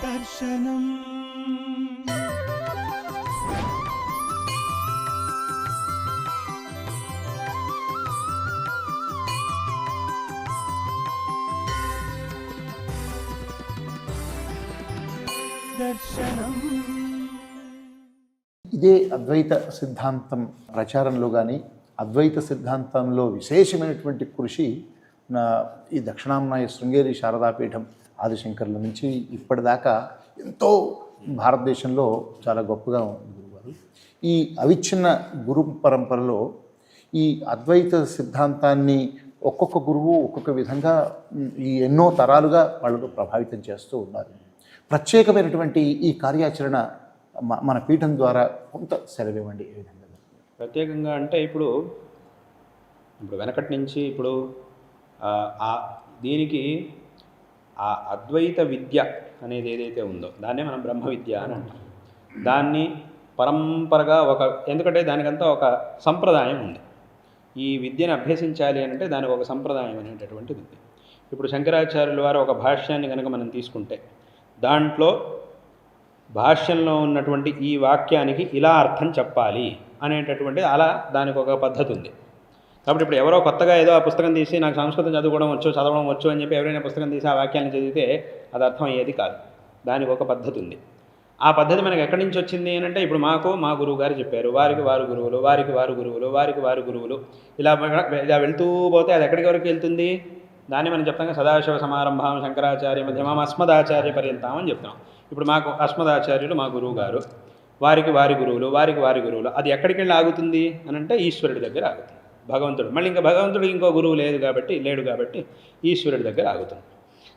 దర్శనం దర్శనం. ఇదే అద్వైత సిద్ధాంతం ప్రచారంలో కానీ అద్వైత సిద్ధాంతంలో విశేషమైనటువంటి కృషి ఈ దక్షిణాంనాయ శృంగేరి శారదాపీఠం ఆదిశంకర్ల నుంచి ఇప్పటిదాకా ఎంతో భారతదేశంలో చాలా గొప్పగా ఉంది గురువారు. ఈ అవిచ్ఛిన్న గురు పరంపరలో ఈ అద్వైత సిద్ధాంతాన్ని ఒక్కొక్క గురువు ఒక్కొక్క విధంగా ఈ ఎన్నో తరాలుగా వాళ్ళు ప్రభావితం చేస్తూ ఉన్నారు. ప్రత్యేకమైనటువంటి ఈ కార్యాచరణ మన పీఠం ద్వారా కొంత సెలవివ్వండి. ఏ విధంగా ప్రత్యేకంగా అంటే ఇప్పుడు వెనకటి నుంచి ఇప్పుడు దీనికి ఆ అద్వైత విద్య అనేది ఏదైతే ఉందో దాన్నే మనం బ్రహ్మ విద్య అని అంటాం. దాన్ని పరంపరగా ఎందుకంటే దానికంతా ఒక సంప్రదాయం ఉంది. ఈ విద్యను అభ్యసించాలి అంటే దానికి ఒక సంప్రదాయం అనేటటువంటిది ఉంది. ఇప్పుడు శంకరాచార్యుల వారు ఒక భాష్యాన్ని కనుక మనం తీసుకుంటే దాంట్లో భాష్యంలో ఉన్నటువంటి ఈ వాక్యానికి ఇలా అర్థం చెప్పాలి అనేటటువంటి అలా దానికి ఒక పద్ధతి ఉంది. కాబట్టి ఇప్పుడు ఎవరో కొత్తగా ఏదో ఆ పుస్తకం తీసి నాకు సంస్కృతం చదవడం వచ్చు అని చెప్పి ఎవరైనా పుస్తకం తీసి ఆ వాక్యాన్ని చదివితే అది అర్థం అయ్యేది కాదు. దానికి ఒక పద్ధతి ఉంది. ఆ పద్ధతి మనకు ఎక్కడి నుంచి వచ్చింది అని అంటే ఇప్పుడు మా గురువు గారు చెప్పారు, వారికి వారు గురువులు, వారికి వారు గురువులు, వారికి వారు గురువులు, ఇలా వెళ్తూ పోతే అది ఎక్కడికి వరకు వెళ్తుంది? దాన్ని మనం చెప్తాం సదాశివ సమారంభం శంకరాచార్య మధ్యమం అస్మదాచార్య పర్యంతం అని చెప్తాం. ఇప్పుడు మాకు అస్మదాచార్యులు మా గురువు గారు, వారికి వారి గురువులు, వారికి వారి గురువులు, అది ఎక్కడికి వెళ్ళి ఆగుతుంది అని అంటే ఈశ్వరుడి దగ్గర ఆగుతుంది. భగవంతుడు మళ్ళీ ఇంకా భగవంతుడు ఇంకో గురువు లేడు కాబట్టి ఈశ్వరుడి దగ్గర ఆగుతుంది.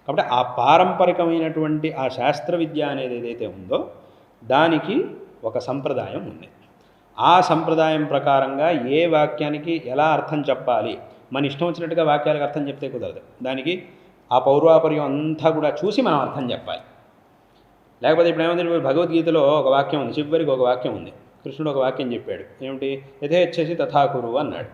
కాబట్టి ఆ పారంపరికమైనటువంటి ఆ శాస్త్ర విద్య అనేది ఏదైతే ఉందో దానికి ఒక సంప్రదాయం ఉంది. ఆ సంప్రదాయం ప్రకారంగా ఏ వాక్యానికి ఎలా అర్థం చెప్పాలి, మన ఇష్టం వచ్చినట్టుగా వాక్యాలకు అర్థం చెప్తే కుదరదు. దానికి ఆ పౌర్వాపర్యం అంతా కూడా చూసి మనం అర్థం చెప్పాలి. లేకపోతే ఇప్పుడు ఏమైంది, భగవద్గీతలో ఒక వాక్యం ఉంది, చివరికి ఒక వాక్యం ఉంది. కృష్ణుడు ఒక వాక్యం చెప్పాడు, ఏమిటి? యథేచ్ఛసి తథాకురు అన్నాడు.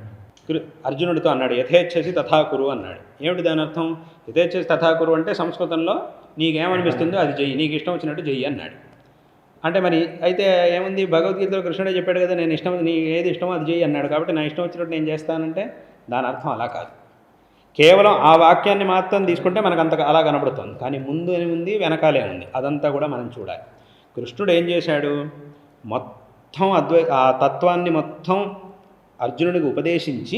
అర్జునుడితో అన్నాడు యథేచ్ఛసి తథాకురు అన్నాడు. ఏమిటి దాని అర్థం? యథేచ్ఛసి తథాకురు అంటే సంస్కృతంలో నీకేమనిపిస్తుందో అది చెయ్యి, నీకు ఇష్టం వచ్చినట్టు చెయ్యి అన్నాడు. అంటే మరి అయితే ఏముంది, భగవద్గీతలో కృష్ణుడే చెప్పాడు కదా, నేను నీ ఏది ఇష్టమో అది చెయ్యి అన్నాడు. కాబట్టి నా ఇష్టం వచ్చినట్టు నేను చేస్తానంటే దాని అర్థం అలా కాదు. కేవలం ఆ వాక్యాన్ని మాత్రం తీసుకుంటే మనకు అంత అలా కనబడుతుంది. కానీ ముందు ఉంది, వెనకాలే ఉంది, అదంతా కూడా మనం చూడాలి. కృష్ణుడు ఏం చేశాడు, మొత్తం ఆ తత్వాన్ని మొత్తం అర్జునుడికి ఉపదేశించి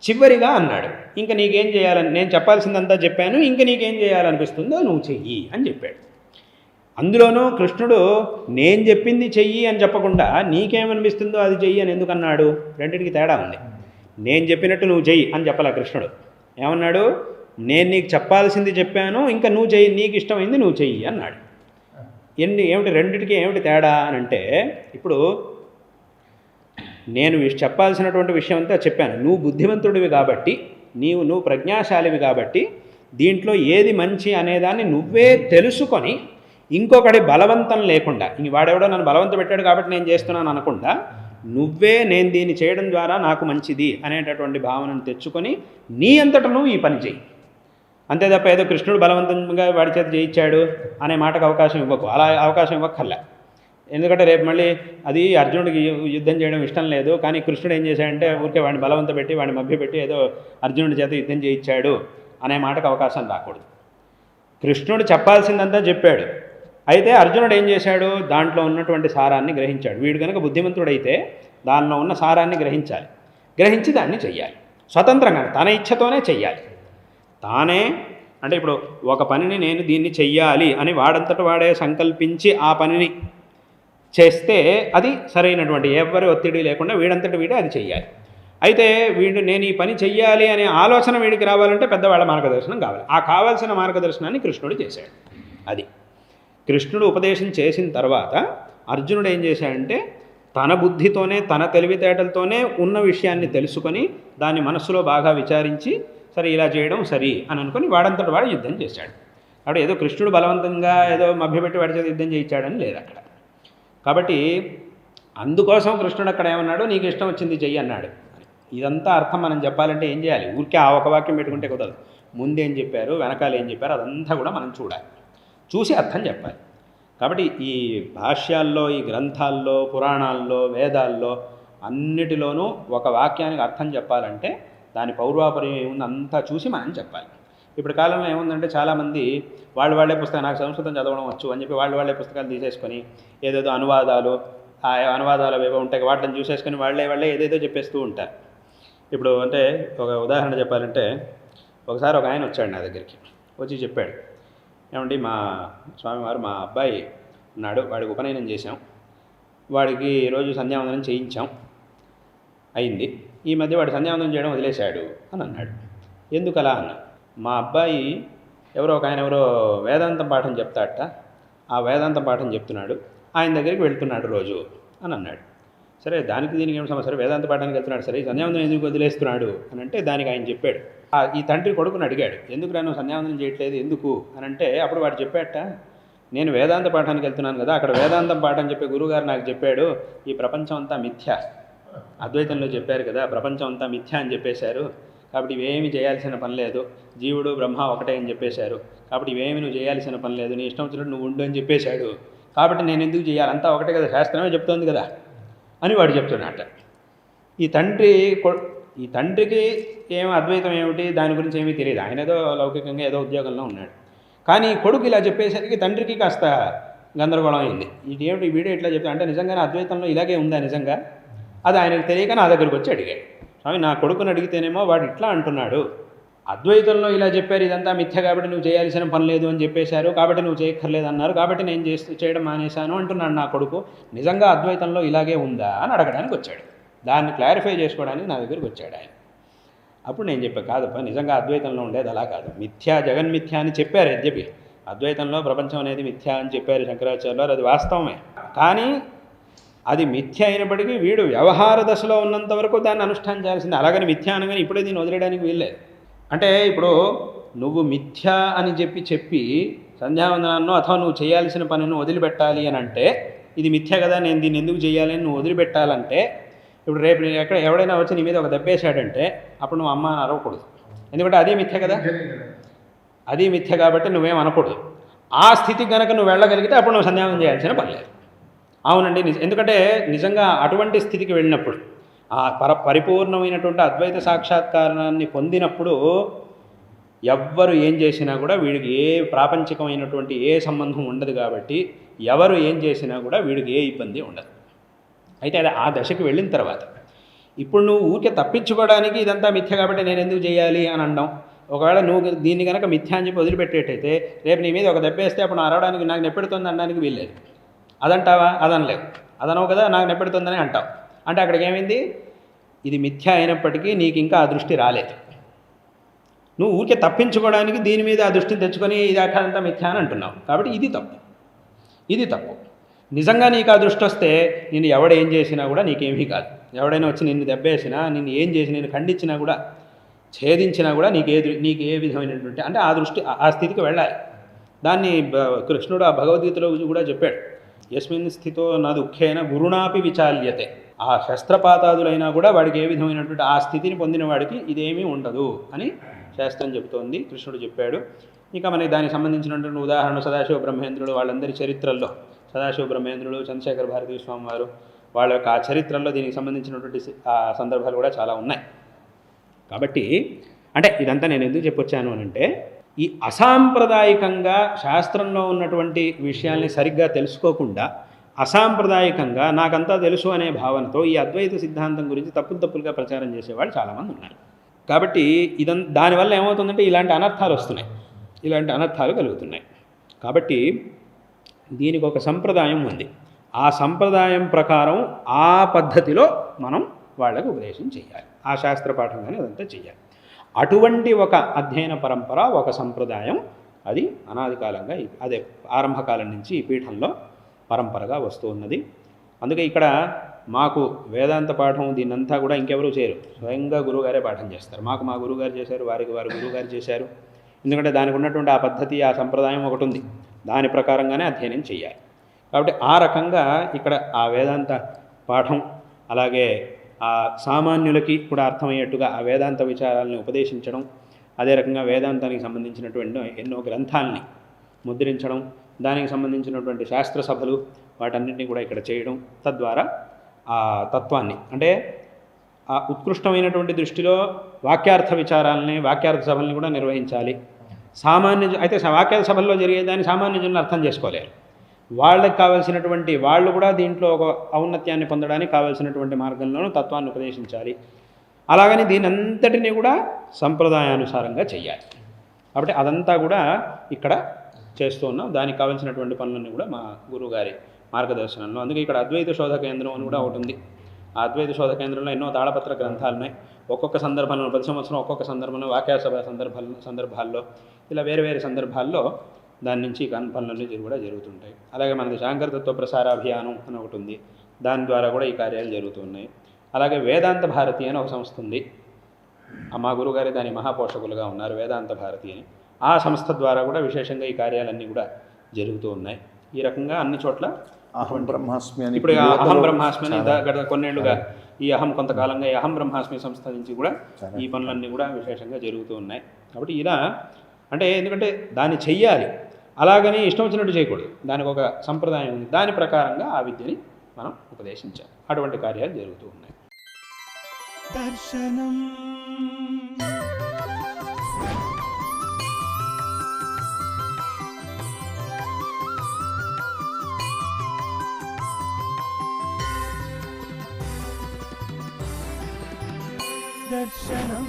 చివరిగా అన్నాడు, ఇంకా నీకేం చేయాలని, నేను చెప్పాల్సిందంతా చెప్పాను, ఇంకా నీకేం చేయాలనిపిస్తుందో నువ్వు చెయ్యి అని చెప్పాడు. అందులోనూ కృష్ణుడు నేను చెప్పింది చెయ్యి అని చెప్పకుండా నీకేమనిపిస్తుందో అది చెయ్యి అని ఎందుకు అన్నాడు? రెండింటికి తేడా ఉంది. నేను చెప్పినట్టు నువ్వు చెయ్యి అని చెప్పాల కృష్ణుడు. ఏమన్నాడు? నేను నీకు చెప్పాల్సింది చెప్పాను, ఇంకా నువ్వు చెయ్యి, నీకు ఇష్టమైంది నువ్వు చెయ్యి అన్నాడు. ఏమిటి రెండింటికి ఏమిటి తేడా అని అంటే, ఇప్పుడు నేను చెప్పాల్సినటువంటి విషయం అంతా చెప్పాను, నువ్వు బుద్ధిమంతుడివి కాబట్టి, నువ్వు ప్రజ్ఞాశాలివి కాబట్టి దీంట్లో ఏది మంచి అనేదాన్ని నువ్వే తెలుసుకొని ఇంకొకటి బలవంతం లేకుండా, ఇంక వాడెవడో నన్ను బలవంతం పెట్టాడు కాబట్టి నేను చేస్తున్నాను అనకుండా నువ్వే నేను దీన్ని చేయడం ద్వారా నాకు మంచిది అనేటటువంటి భావనను తెచ్చుకొని నీ అంతటా నువ్వు ఈ పని చేయి. అంతే తప్ప ఏదో కృష్ణుడు బలవంతంగా వాడి చేత చేయించాడు అనే మాటకు అవకాశం ఇవ్వకు. అలా అవకాశం ఇవ్వక్కర్లే. ఎందుకంటే రేపు మళ్ళీ అది అర్జునుడికి యుద్ధం చేయడం ఇష్టం లేదు, కానీ కృష్ణుడు ఏం చేశాడంటే ఊరికే వాడిని బలవంత పెట్టి వాడిని మభ్యపెట్టి ఏదో అర్జునుడి చేత యుద్ధం చేయించాడు అనే మాటకు అవకాశం రాకూడదు. కృష్ణుడు చెప్పాల్సిందంతా చెప్పాడు. అయితే అర్జునుడు ఏం చేశాడు, దాంట్లో ఉన్నటువంటి సారాన్ని గ్రహించాడు. వీడు కనుక బుద్ధిమంతుడైతే దానిలో ఉన్న సారాన్ని గ్రహించాలి, గ్రహించి దాన్ని చెయ్యాలి. స్వతంత్రంగా తన ఇచ్ఛతోనే చెయ్యాలి. తానే అంటే ఇప్పుడు ఒక పనిని నేను దీన్ని చెయ్యాలి అని వాడంతట వాడే సంకల్పించి ఆ పనిని చేస్తే అది సరైనటువంటి ఎవరి ఒత్తిడి లేకుండా వీడంతటి వీడే అది చెయ్యాలి. అయితే నేను ఈ పని చెయ్యాలి అనే ఆలోచన వీడికి రావాలంటే పెద్దవాళ్ళ మార్గదర్శనం కావాలి. ఆ కావాల్సిన మార్గదర్శనాన్ని కృష్ణుడు చేశాడు. అది కృష్ణుడు ఉపదేశం చేసిన తర్వాత అర్జునుడు ఏం చేశాడంటే తన బుద్ధితోనే తన తెలివితేటలతోనే ఉన్న విషయాన్ని తెలుసుకొని దాన్ని మనస్సులో బాగా విచారించి సరే ఇలా చేయడం సరి అని అనుకుని వాడంతటి వాడు యుద్ధం చేశాడు. కాబట్టి ఏదో కృష్ణుడు బలవంతంగా ఏదో మభ్యపెట్టి వాడి చేత యుద్ధం చేయించాడని లేదు అక్కడ. కాబట్టి అందుకోసం కృష్ణుడు అక్కడ ఏమన్నాడు, నీకు ఇష్టం వచ్చింది చెయ్యి అన్నాడు. ఇదంతా అర్థం మనం చెప్పాలంటే ఏం చేయాలి? ఊరికే ఆ ఒక వాక్యం పెట్టుకుంటే కుదరదు. ముందేం చెప్పారు, వెనకాల ఏం చెప్పారు, అదంతా కూడా మనం చూడాలి. చూసి అర్థం చెప్పాలి. కాబట్టి ఈ భాష్యాల్లో, ఈ గ్రంథాల్లో, పురాణాల్లో, వేదాల్లో అన్నిటిలోనూ ఒక వాక్యానికి అర్థం చెప్పాలంటే దాని పౌర్వాపర్యం ఏముంది అంతా చూసి మనం చెప్పాలి. ఇప్పుడు కాలంలో ఏముందంటే చాలామంది వాళ్ళే పుస్తకం, నాకు సంస్కృతం చదవడం వచ్చు అని చెప్పి వాళ్ళే పుస్తకాలు తీసేసుకొని ఏదేదో అనువాదాలు, ఆ అనువాదాలు ఏవో ఉంటాయి వాటిని చూసేసుకొని వాళ్ళే ఏదేదో చెప్పేస్తూ ఉంటారు. ఇప్పుడు అంటే ఒక ఉదాహరణ చెప్పాలంటే, ఒకసారి ఒక ఆయన వచ్చాడు నా దగ్గరికి, వచ్చి చెప్పాడు, ఏమండి మా స్వామివారు మా అబ్బాయి ఉన్నాడు, వాడికి ఉపనయనం చేశాం, వాడికి రోజు సంధ్యావందనం చేయించాం, అయింది, ఈ మధ్య వాడు సంధ్యావందనం చేయడం వదిలేశాడు అని అన్నాడు. ఎందుకు అలా అన్నా? మా అబ్బాయి ఒక ఆయన వేదాంతం పాఠం చెప్తాడట, ఆ వేదాంతం పాఠం చెప్తున్నాడు, ఆయన దగ్గరికి వెళ్తున్నాడు రోజు అని అన్నాడు. సరే, దానికి దీనికి ఏమి సమస్య? వేదాంత పాఠానికి వెళ్తున్నాడు, సరే సంధ్యావందనం ఎందుకు వదిలేస్తున్నాడు అని అంటే దానికి ఆయన చెప్పాడు. ఈ తండ్రి కొడుకుని అడిగాడు, ఎందుకు నువ్వు సంధ్యావందనం చేయట్లేదు ఎందుకు అని అంటే, అప్పుడు వాడు చెప్పాట, నేను వేదాంత పాఠానికి వెళ్తున్నాను కదా, అక్కడ వేదాంతం పాఠం చెప్పే గురువుగారు నాకు చెప్పాడు, ఈ ప్రపంచం అంతా మిథ్య, అద్వైతంలో చెప్పారు కదా ప్రపంచం అంతా మిథ్య అని చెప్పేశారు, కాబట్టి ఇవేమి చేయాల్సిన పని లేదు, జీవుడు బ్రహ్మ ఒకటే అని చెప్పేశారు, కాబట్టి ఇవేమి నువ్వు చేయాల్సిన పని లేదు, నీ ఇష్టం వచ్చినట్టు నువ్వు ఉండు అని చెప్పేశాడు, కాబట్టి నేను ఎందుకు చేయాలి, అంతా ఒకటే కదా, శాస్త్రమే చెప్తోంది కదా అని వాడు చెప్తున్నట్ట. ఈ తండ్రికి ఏమో అద్వైతం ఏమిటి దాని గురించి ఏమీ తెలియదు, ఆయన ఏదో లౌకికంగా ఏదో ఉద్యోగంలో ఉన్నాడు. కానీ కొడుకు ఇలా చెప్పేసరికి తండ్రికి కాస్త గందరగోళం అయింది. ఇదేమిటి వీడియో ఇట్లా చెప్తా అంటే, నిజంగానే అద్వైతంలో ఇలాగే ఉందా నిజంగా? అది ఆయనకు తెలియక నా దగ్గరికి వచ్చి అడిగాడు. స్వామి, నా కొడుకుని అడిగితేనేమో వాడు ఇట్లా అంటున్నాడు, అద్వైతంలో ఇలా చెప్పారు, ఇదంతా మిథ్య కాబట్టి నువ్వు చేయాల్సిన పని లేదు అని చెప్పేశారు, కాబట్టి నువ్వు చేయక్కర్లేదు అన్నారు, కాబట్టి నేను చేయడం మానేశాను అంటున్నాడు నా కొడుకు, నిజంగా అద్వైతంలో ఇలాగే ఉందా అని అడగడానికి వచ్చాడు. దాన్ని క్లారిఫై చేసుకోవడానికి నా దగ్గరికి వచ్చాడు ఆయన. అప్పుడు నేను చెప్పా, కాదప్ప, నిజంగా అద్వైతంలో ఉండేది అలా కాదు, మిథ్యా జగన్మిథ్య అని చెప్పారు యద్యపి, అద్వైతంలో ప్రపంచం అనేది మిథ్య అని చెప్పారు శంకరాచార్యులు, అది వాస్తవమే, కానీ అది మిథ్య అయినప్పటికీ వీడు వ్యవహార దశలో ఉన్నంత వరకు దాన్ని అనుష్ఠానించాల్సిందే, అలాగని మిథ్య అనగానే ఇప్పుడే దీన్ని వదిలేయడానికి వీల్లేదు. అంటే ఇప్పుడు నువ్వు మిథ్య అని చెప్పి సంధ్యావందనాన్నో అథవా నువ్వు చేయాల్సిన పనిని వదిలిపెట్టాలి అని అంటే, ఇది మిథ్య కదా, నేను దీన్ని ఎందుకు చేయాలి అని నువ్వు వదిలిపెట్టాలంటే, ఇప్పుడు రేపు ఎక్కడ ఎవడైనా వచ్చి నీ మీద ఒక దెబ్బేశాడంటే అప్పుడు నువ్వు అమ్మ అని అరవకూడదు, ఎందుకంటే అదే మిథ్య కదా, అది మిథ్య కాబట్టి నువ్వేం అనకూడదు. ఆ స్థితికి కనుక నువ్వు వెళ్ళగలిగితే అప్పుడు నువ్వు సంధ్యావందనం చేయాల్సిన పని లేదు. అవునండి, ఎందుకంటే నిజంగా అటువంటి స్థితికి వెళ్ళినప్పుడు, ఆ పరిపూర్ణమైనటువంటి అద్వైత సాక్షాత్కారాన్ని పొందినప్పుడు ఎవ్వరు ఏం చేసినా కూడా వీడికి ఏ ప్రాపంచికమైనటువంటి ఏ సంబంధం ఉండదు, కాబట్టి ఎవరు ఏం చేసినా కూడా వీడికి ఏ ఇబ్బంది ఉండదు. అయితే అది ఆ దశకి వెళ్ళిన తర్వాత, ఇప్పుడు నువ్వు ఊరికే తప్పించుకోవడానికి ఇదంతా మిథ్య కాబట్టి నేను ఎందుకు చేయాలి అని అనడం, ఒకవేళ నువ్వు దీన్ని కనుక మిథ్య అని చెప్పి వదిలిపెట్టేటైతే రేపు నీ మీద ఒక దెబ్బేస్తే అప్పుడు అరవడానికి నాకు నెప్పెడుతుంది అనడానికి వీల్లేదు. అదంటావా? అదనలేవు. అదనవు కదా, నాకు నెప్పెడుతుందని అంటావు. అంటే అక్కడికి ఏమైంది, ఇది మిథ్య అయినప్పటికీ నీకు ఇంకా ఆ దృష్టి రాలేదు. నువ్వు ఊరికే తప్పించుకోవడానికి దీని మీద ఆ దృష్టిని తెచ్చుకొని ఇది అక్కడంతా మిథ్య అని అంటున్నావు, కాబట్టి ఇది తప్పు. నిజంగా నీకు ఆ దృష్టి వస్తే నిన్ను ఎవడేం చేసినా కూడా నీకేమీ కాదు. ఎవడైనా వచ్చి నిన్ను దెబ్బేసినా, నిన్ను ఏం చేసి నిన్ను ఖండించినా కూడా, ఛేదించినా కూడా నీకు ఏ విధమైనటువంటి అంటే ఆ దృష్టి ఆ స్థితికి వెళ్ళాలి. దాన్ని కృష్ణుడు ఆ భగవద్గీతలో కూడా చెప్పాడు, యస్మిన్ స్థితో నా దుఃఖేన గురుణాపి విచాల్యతే. ఆ శస్త్రపాతాదులైనా కూడా వాడికి ఏ విధమైనటువంటి ఆ స్థితిని పొందిన వాడికి ఇదేమీ ఉండదు అని శాస్త్రం చెబుతోంది, కృష్ణుడు చెప్పాడు. ఇంకా మనకి దానికి సంబంధించినటువంటి ఉదాహరణ సదాశివ బ్రహ్మేంద్రుడు వాళ్ళందరి చరిత్రల్లో, సదాశివ బ్రహ్మేంద్రుడు, చంద్రశేఖర భారతీ స్వామి వారు వాళ్ళ యొక్క ఆ చరిత్రల్లో దీనికి సంబంధించినటువంటి ఆ సందర్భాలు కూడా చాలా ఉన్నాయి. కాబట్టి అంటే ఇదంతా నేను ఎందుకు చెప్పొచ్చాను అని అంటే, ఈ అసాంప్రదాయకంగా శాస్త్రంలో ఉన్నటువంటి విషయాల్ని సరిగ్గా తెలుసుకోకుండా అసాంప్రదాయకంగా నాకంతా తెలుసు అనే భావనతో ఈ అద్వైత సిద్ధాంతం గురించి తప్పులుగా ప్రచారం చేసేవాళ్ళు చాలామంది ఉన్నారు. కాబట్టి దానివల్ల ఏమవుతుందంటే ఇలాంటి అనర్థాలు వస్తున్నాయి, ఇలాంటి అనర్థాలు కలుగుతున్నాయి. కాబట్టి దీనికి ఒక సంప్రదాయం ఉంది, ఆ సంప్రదాయం ప్రకారం ఆ పద్ధతిలో మనం వాళ్ళకు ఉపదేశం చేయాలి, ఆ శాస్త్ర పాఠంగానే అదంతా చేయాలి. అటువంటి ఒక అధ్యయన పరంపర, ఒక సంప్రదాయం అది అనాది కాలంగా అదే ఆరంభకాలం నుంచి ఈ పీఠంలో పరంపరగా వస్తూ ఉన్నది. అందుకే ఇక్కడ మాకు వేదాంత పాఠం దీన్నంతా కూడా ఇంకెవరూ చేయరు, స్వయంగా గురువుగారే పాఠం చేస్తారు. మాకు మా గురువుగారు చేశారు, వారికి వారి గురువుగారు చేశారు. ఎందుకంటే దానికి ఉన్నటువంటి ఆ పద్ధతి, ఆ సంప్రదాయం ఒకటి ఉంది, దాని ప్రకారంగానే అధ్యయనం చేయాలి. కాబట్టి ఆ రకంగా ఇక్కడ ఆ వేదాంత పాఠం, అలాగే ఆ సామాన్యులకి కూడా అర్థమయ్యేట్టుగా ఆ వేదాంత విచారాలను ఉపదేశించడం, అదే రకంగా వేదాంతానికి సంబంధించినటువంటి ఎన్నో గ్రంథాలని ముద్రించడం, దానికి సంబంధించినటువంటి శాస్త్ర సభలు వాటన్నింటినీ కూడా ఇక్కడ చేయడం, తద్వారా ఆ తత్వాన్ని అంటే ఆ ఉత్కృష్టమైనటువంటి దృష్టిలో వాక్యార్థ విచారాలని, వాక్యార్థ సభల్ని కూడా నిర్వహించాలి. అయితే వాక్యార్థ సభల్లో జరిగేదాన్ని సామాన్య జనులు అర్థం చేసుకోలేరు. వాళ్ళకి కావాల్సినటువంటి వాళ్ళు కూడా దీంట్లో ఒక ఔన్నత్యాన్ని పొందడానికి కావాల్సినటువంటి మార్గంలోనూ తత్వాన్ని ఉపదేశించాలి. అలాగని దీని అంతటినీ కూడా సంప్రదాయానుసారంగా చెయ్యాలి. కాబట్టి అదంతా కూడా ఇక్కడ చేస్తూ ఉన్నాం. దానికి కావాల్సినటువంటి పనులన్నీ కూడా మా గురువుగారి మార్గదర్శనంలో. అందుకే ఇక్కడ అద్వైత శోధ కేంద్రం అని కూడా ఒకటి ఉంది. ఆ అద్వైత శోధ కేంద్రంలో ఎన్నో తాళపత్ర గ్రంథాలు ఉన్నాయి. ఒక్కొక్క సందర్భంలో ప్రతి సంవత్సరం ఒక్కొక్క సందర్భంలో వాక్యసభ సందర్భాల్లో ఇలా వేరే వేరే సందర్భాల్లో దాని నుంచి పనులన్నీ కూడా జరుగుతుంటాయి. అలాగే మనది శాంకరతత్వ ప్రసారాభియానం అని ఒకటి ఉంది. దాని ద్వారా కూడా ఈ కార్యాలు జరుగుతున్నాయి. అలాగే వేదాంత భారతి అని ఒక సంస్థ ఉంది. మా గురువుగారి దాని మహాపోషకులుగా ఉన్నారు, వేదాంత భారతి అని. ఆ సంస్థ ద్వారా కూడా విశేషంగా ఈ కార్యాలన్నీ కూడా జరుగుతూ ఉన్నాయి. ఈ రకంగా అన్ని చోట్ల అహం బ్రహ్మాస్మి అని ఇప్పుడు అహం బ్రహ్మాస్మి అని గత కొన్నేళ్లుగా ఈ కొంతకాలంగా ఈ అహం బ్రహ్మాస్మి సంస్థ నుంచి కూడా ఈ పనులన్నీ కూడా విశేషంగా జరుగుతూ ఉన్నాయి. కాబట్టి ఇలా అంటే ఎందుకంటే దాన్ని చెయ్యాలి, అలాగని ఇష్టం వచ్చినట్టు చేయకూడదు. దానికి ఒక సంప్రదాయం ఉంది. దాని ప్రకారంగా ఆ విద్యని మనం ఉపదేశించాలి. అటువంటి కార్యాలు జరుగుతూ ఉన్నాయి. దర్శనం దర్శనం